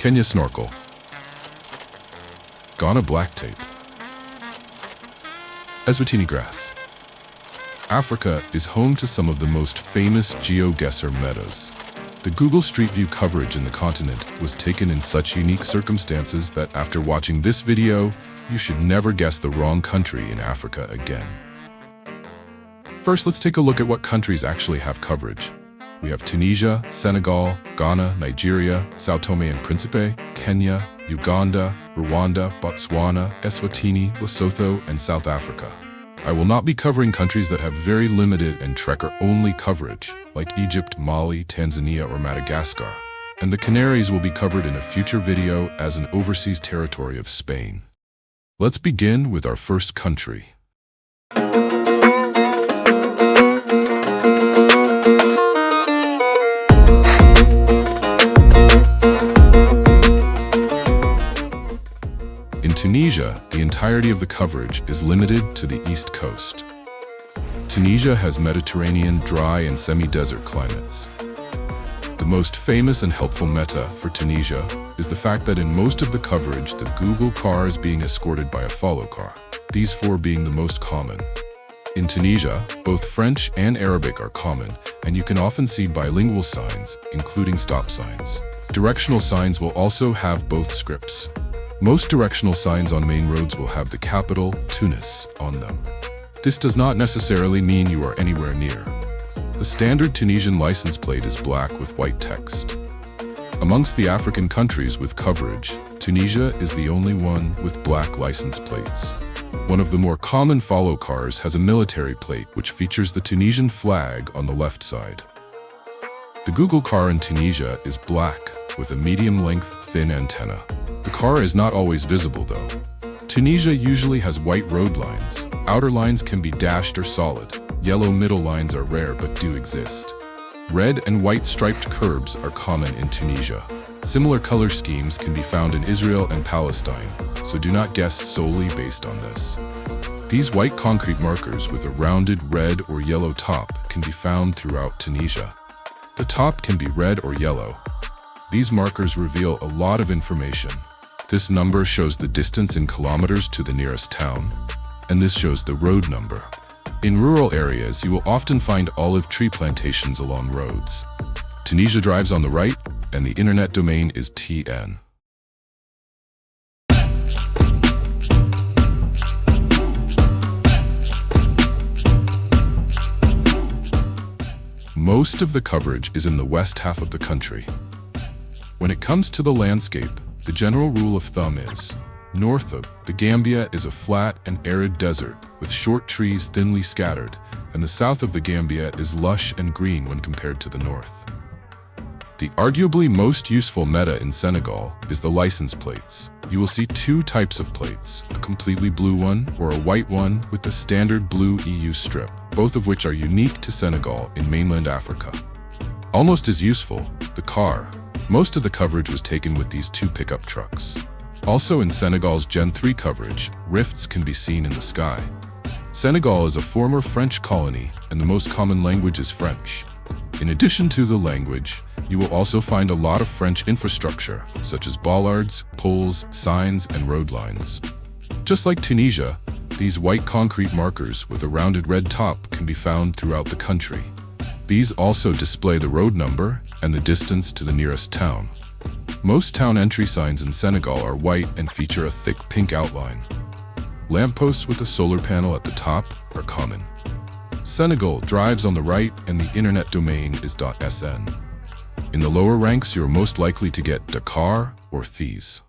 Kenya snorkel. Ghana black tape. Eswatini grass. Africa is home to some of the most famous Geoguessr metas. The Google Street View coverage in the continent was taken in such unique circumstances that after watching this video, you should never guess the wrong country in Africa again. First, let's take a look at what countries actually have coverage. We have Tunisia, Senegal, Ghana, Nigeria, Sao Tome and Principe, Kenya, Uganda, Rwanda, Botswana, Eswatini, Lesotho, and South Africa. I will not be covering countries that have very limited and trekker-only coverage, like Egypt, Mali, Tanzania, or Madagascar. And the Canaries will be covered in a future video as an overseas territory of Spain. Let's begin with our first country. In Tunisia, the entirety of the coverage is limited to the east coast. Tunisia has Mediterranean, dry, and semi-desert climates. The most famous and helpful meta for Tunisia is the fact that in most of the coverage, the Google car is being escorted by a follow car, these four being the most common. In Tunisia, both French and Arabic are common, and you can often see bilingual signs, including stop signs. Directional signs will also have both scripts. Most directional signs on main roads will have the capital, Tunis, on them. This does not necessarily mean you are anywhere near. The standard Tunisian license plate is black with white text. Amongst the African countries with coverage, Tunisia is the only one with black license plates. One of the more common follow cars has a military plate which features the Tunisian flag on the left side. The Google car in Tunisia is black with a medium-length, thin antenna. The car is not always visible though. Tunisia usually has white road lines. Outer lines can be dashed or solid. Yellow middle lines are rare but do exist. Red and white striped curbs are common in Tunisia. Similar color schemes can be found in Israel and Palestine, so do not guess solely based on this. These white concrete markers with a rounded red or yellow top can be found throughout Tunisia. The top can be red or yellow. These markers reveal a lot of information. This number shows the distance in kilometers to the nearest town, and this shows the road number. In rural areas, you will often find olive tree plantations along roads. Tunisia drives on the right, and the internet domain is TN. Most of the coverage is in the west half of the country. When it comes to the landscape, the general rule of thumb is, north of the Gambia is a flat and arid desert with short trees thinly scattered, and the south of the Gambia is lush and green when compared to the north. The arguably most useful meta in Senegal is the license plates. You will see two types of plates, a completely blue one or a white one with the standard blue EU strip, both of which are unique to Senegal in mainland Africa. Almost as useful, the car. Most of the coverage was taken with these two pickup trucks. Also in Senegal's Gen 3 coverage, rifts can be seen in the sky. Senegal is a former French colony, and the most common language is French. In addition to the language, you will also find a lot of French infrastructure, such as bollards, poles, signs, and road lines. Just like Tunisia, these white concrete markers with a rounded red top can be found throughout the country. These also display the road number and the distance to the nearest town. Most town entry signs in Senegal are white and feature a thick pink outline. Lampposts with a solar panel at the top are common. Senegal drives on the right and the internet domain is .sn. In the lower ranks, you're most likely to get Dakar or Thies.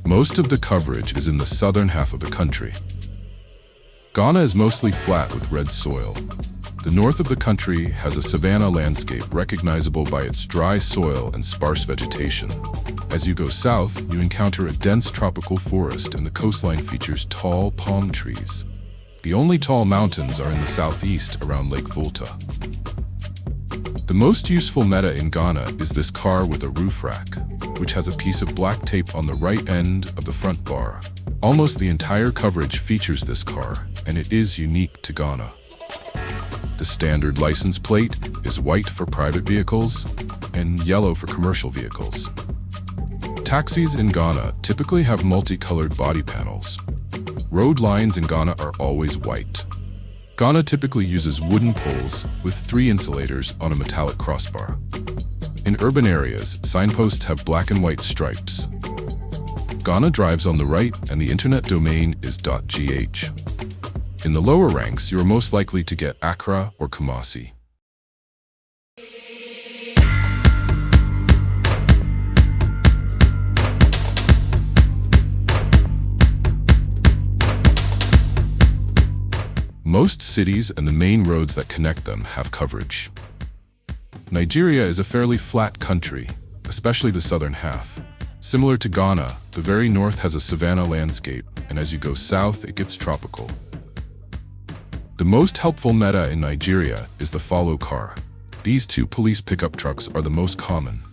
Most of the coverage is in the southern half of the country. Ghana is mostly flat with red soil. The north of the country has a savanna landscape recognizable by its dry soil and sparse vegetation. As you go south, you encounter a dense tropical forest and the coastline features tall palm trees. The only tall mountains are in the southeast around Lake Volta. The most useful meta in Ghana is this car with a roof rack. which has a piece of black tape on the right end of the front bar. Almost the entire coverage features this car, and it is unique to Ghana. The standard license plate is white for private vehicles and yellow for commercial vehicles. Taxis in Ghana typically have multicolored body panels. Road lines in Ghana are always white. Ghana typically uses wooden poles with 3 insulators on a metallic crossbar. In urban areas, signposts have black and white stripes. Ghana drives on the right, and the internet domain is .gh. In the lower ranks, you are most likely to get Accra or Kumasi. Most cities and the main roads that connect them have coverage. Nigeria is a fairly flat country, especially the southern half. Similar to Ghana, the very north has a savanna landscape, and as you go south, it gets tropical. The most helpful meta in Nigeria is the follow car. These 2 police pickup trucks are the most common.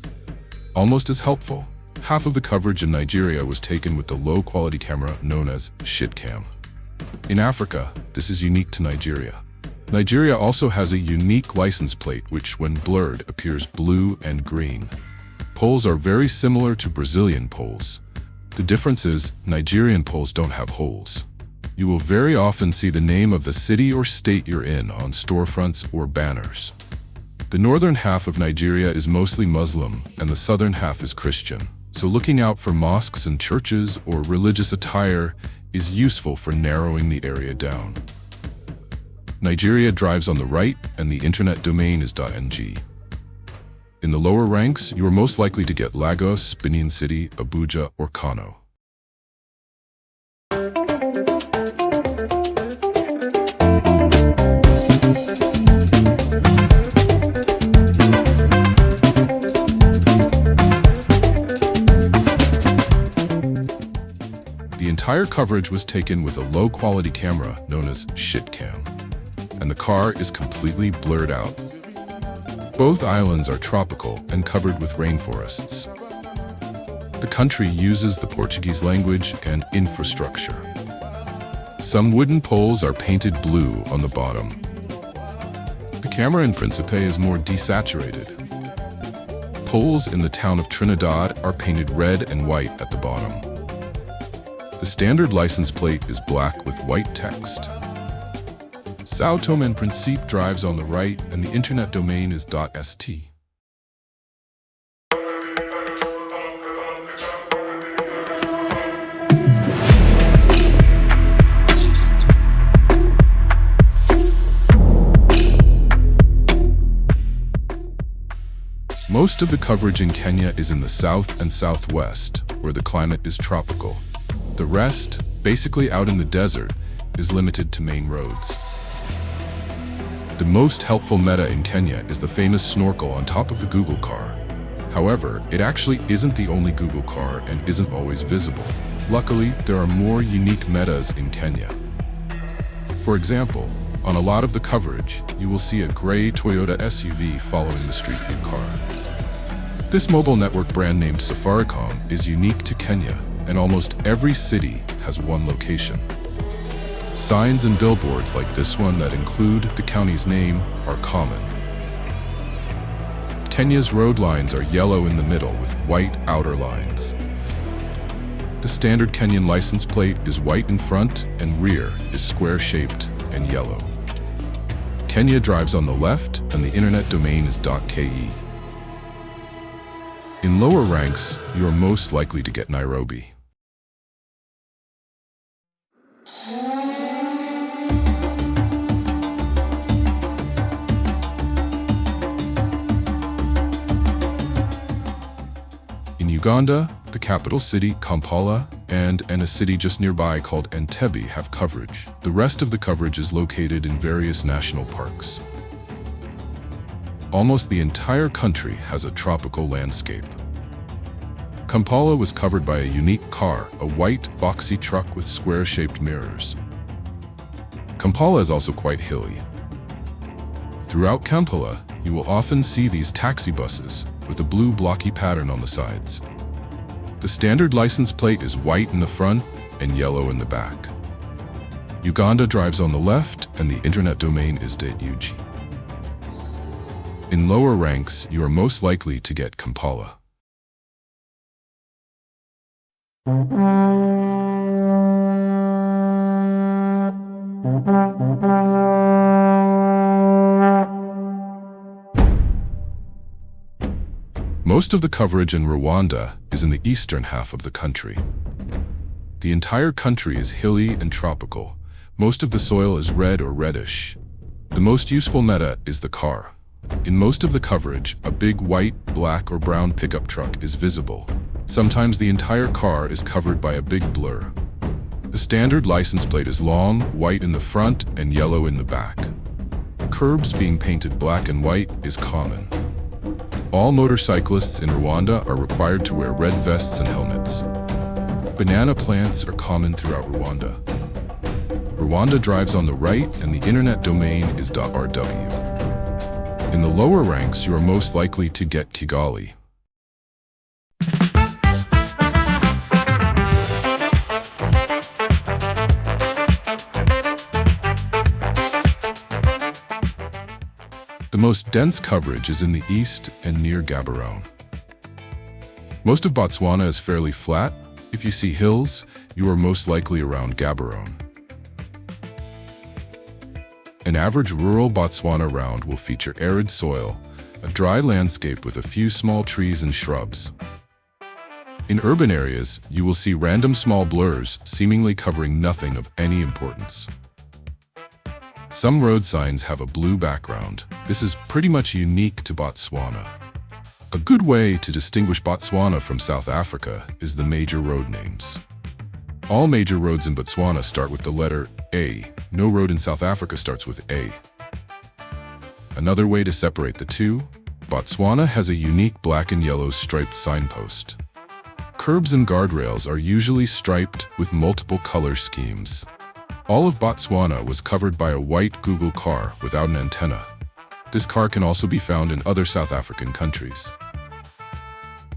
Almost as helpful, half of the coverage in Nigeria was taken with the low-quality camera known as shitcam. In Africa, this is unique to Nigeria. Nigeria also has a unique license plate which, when blurred, appears blue and green. Poles are very similar to Brazilian poles. The difference is, Nigerian poles don't have holes. You will very often see the name of the city or state you're in on storefronts or banners. The northern half of Nigeria is mostly Muslim, and the southern half is Christian. So looking out for mosques and churches or religious attire is useful for narrowing the area down. Nigeria drives on the right, and the internet domain is .ng. In the lower ranks, you are most likely to get Lagos, Benin City, Abuja, or Kano. The entire coverage was taken with a low-quality camera known as shitcam, and the car is completely blurred out. Both islands are tropical and covered with rainforests. The country uses the Portuguese language and infrastructure. Some wooden poles are painted blue on the bottom. The camera in Principe is more desaturated. Poles in the town of Trinidad are painted red and white at the bottom. The standard license plate is black with white text. Sao Tome and Principe drives on the right, and the internet domain is .st. Most of the coverage in Kenya is in the south and southwest, where the climate is tropical. The rest, basically out in the desert, is limited to main roads. The most helpful meta in Kenya is the famous snorkel on top of the Google car. However, it actually isn't the only Google car and isn't always visible. Luckily, there are more unique metas in Kenya. For example, on a lot of the coverage, you will see a gray Toyota SUV following the Street View car. This mobile network brand named Safaricom is unique to Kenya, and almost every city has one location. Signs and billboards like this one that include the county's name are common. Kenya's road lines are yellow in the middle with white outer lines. The standard Kenyan license plate is white in front and rear is square-shaped and yellow. Kenya drives on the left, and the internet domain is .ke. In lower ranks, you are most likely to get Nairobi. In Uganda, the capital city, Kampala, and a city just nearby called Entebbe have coverage. The rest of the coverage is located in various national parks. Almost the entire country has a tropical landscape. Kampala was covered by a unique car, a white, boxy truck with square-shaped mirrors. Kampala is also quite hilly. Throughout Kampala, you will often see these taxi buses with a blue blocky pattern on the sides. The standard license plate is white in the front and yellow in the back. Uganda drives on the left, and the internet domain is .ug. In lower ranks, you are most likely to get Kampala. Most of the coverage in Rwanda is in the eastern half of the country. The entire country is hilly and tropical. Most of the soil is red or reddish. The most useful meta is the car. In most of the coverage, a big white, black, or brown pickup truck is visible. Sometimes the entire car is covered by a big blur. The standard license plate is long, white in the front, and yellow in the back. Curbs being painted black and white is common. All motorcyclists in Rwanda are required to wear red vests and helmets. Banana plants are common throughout Rwanda. Rwanda drives on the right, and the internet domain is .rw. In the lower ranks, you are most likely to get Kigali. The most dense coverage is in the east and near Gaborone. Most of Botswana is fairly flat. If you see hills, you are most likely around Gaborone. An average rural Botswana round will feature arid soil, a dry landscape with a few small trees and shrubs. In urban areas, you will see random small blurs seemingly covering nothing of any importance. Some road signs have a blue background. This is pretty much unique to Botswana. A good way to distinguish Botswana from South Africa is the major road names. All major roads in Botswana start with the letter A. No road in South Africa starts with A. Another way to separate the two, Botswana has a unique black and yellow striped signpost. Curbs and guardrails are usually striped with multiple color schemes. All of Botswana was covered by a white Google car without an antenna. This car can also be found in other South African countries.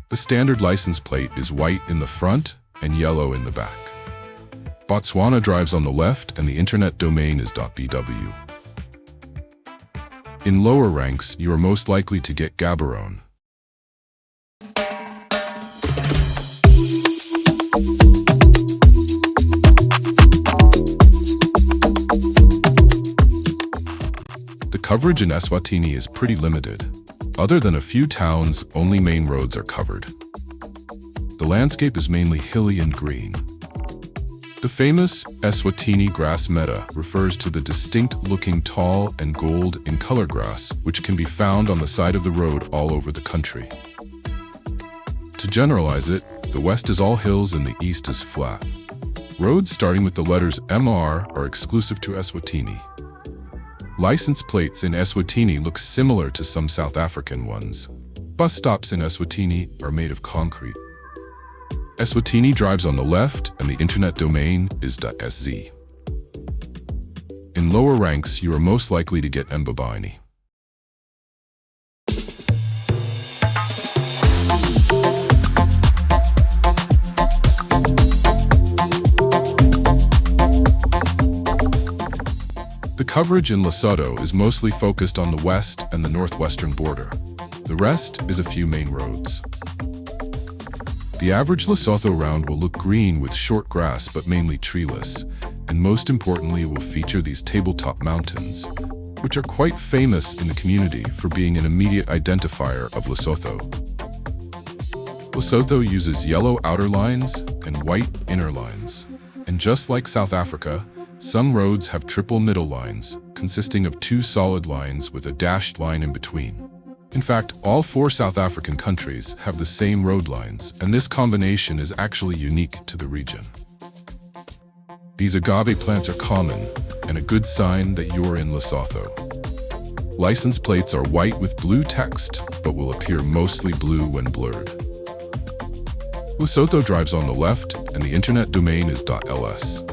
The standard license plate is white in the front and yellow in the back. Botswana drives on the left, and the internet domain is .bw. In lower ranks, you are most likely to get Gaborone. The coverage in Eswatini is pretty limited. Other than a few towns, only main roads are covered. The landscape is mainly hilly and green. The famous Eswatini grass meta refers to the distinct-looking tall and gold in color grass, which can be found on the side of the road all over the country. To generalize it, the west is all hills and the east is flat. Roads starting with the letters MR are exclusive to Eswatini. License plates in Eswatini look similar to some South African ones. Bus stops in Eswatini are made of concrete. Eswatini drives on the left, and the internet domain is .sz. In lower ranks, you are most likely to get Mbabane. The coverage in Lesotho is mostly focused on the west and the northwestern border. The rest is a few main roads. The average Lesotho round will look green with short grass but mainly treeless, and most importantly will feature these tabletop mountains, which are quite famous in the community for being an immediate identifier of Lesotho. Lesotho uses yellow outer lines and white inner lines, and just like South Africa, some roads have triple middle lines, consisting of two solid lines with a dashed line in between. In fact, all 4 South African countries have the same road lines, and this combination is actually unique to the region. These agave plants are common, and a good sign that you are in Lesotho. License plates are white with blue text, but will appear mostly blue when blurred. Lesotho drives on the left, and the internet domain is .ls.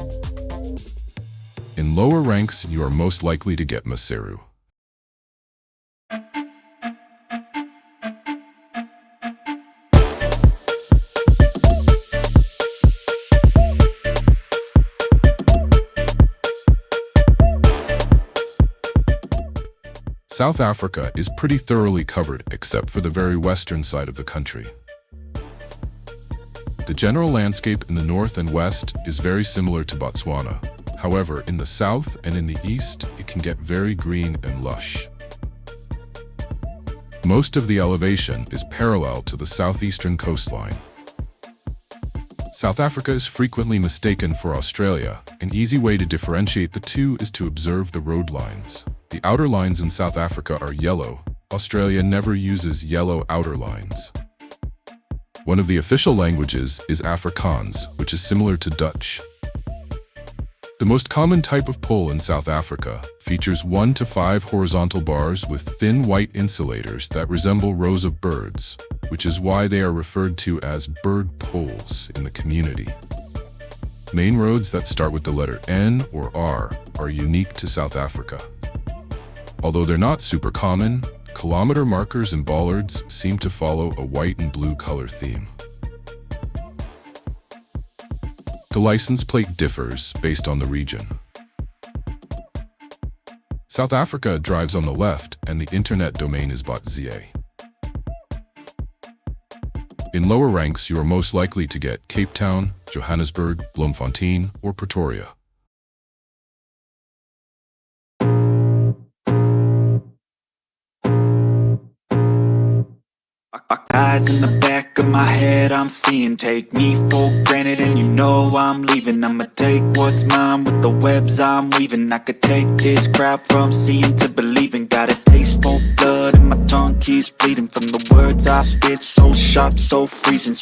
In lower ranks, you are most likely to get Maseru. South Africa is pretty thoroughly covered except for the very western side of the country. The general landscape in the north and west is very similar to Botswana. However, in the south and in the east, it can get very green and lush. Most of the elevation is parallel to the southeastern coastline. South Africa is frequently mistaken for Australia. An easy way to differentiate the two is to observe the road lines. The outer lines in South Africa are yellow. Australia never uses yellow outer lines. One of the official languages is Afrikaans, which is similar to Dutch. The most common type of pole in South Africa features 1 to 5 horizontal bars with thin white insulators that resemble rows of birds, which is why they are referred to as bird poles in the community. Main roads that start with the letter N or R are unique to South Africa. Although they're not super common, kilometer markers and bollards seem to follow a white and blue color theme. The license plate differs based on the region. South Africa drives on the left and the internet domain is .za. In lower ranks, you are most likely to get Cape Town, Johannesburg, Bloemfontein, or Pretoria. Eyes in the back of my head, I'm seeing. Take me for granted and you know I'm leaving. I'ma take what's mine with the webs I'm weaving. I could take this crowd from seeing to believing. Got a taste for blood and my tongue keeps bleeding from the words I spit. So sharp, so freezing.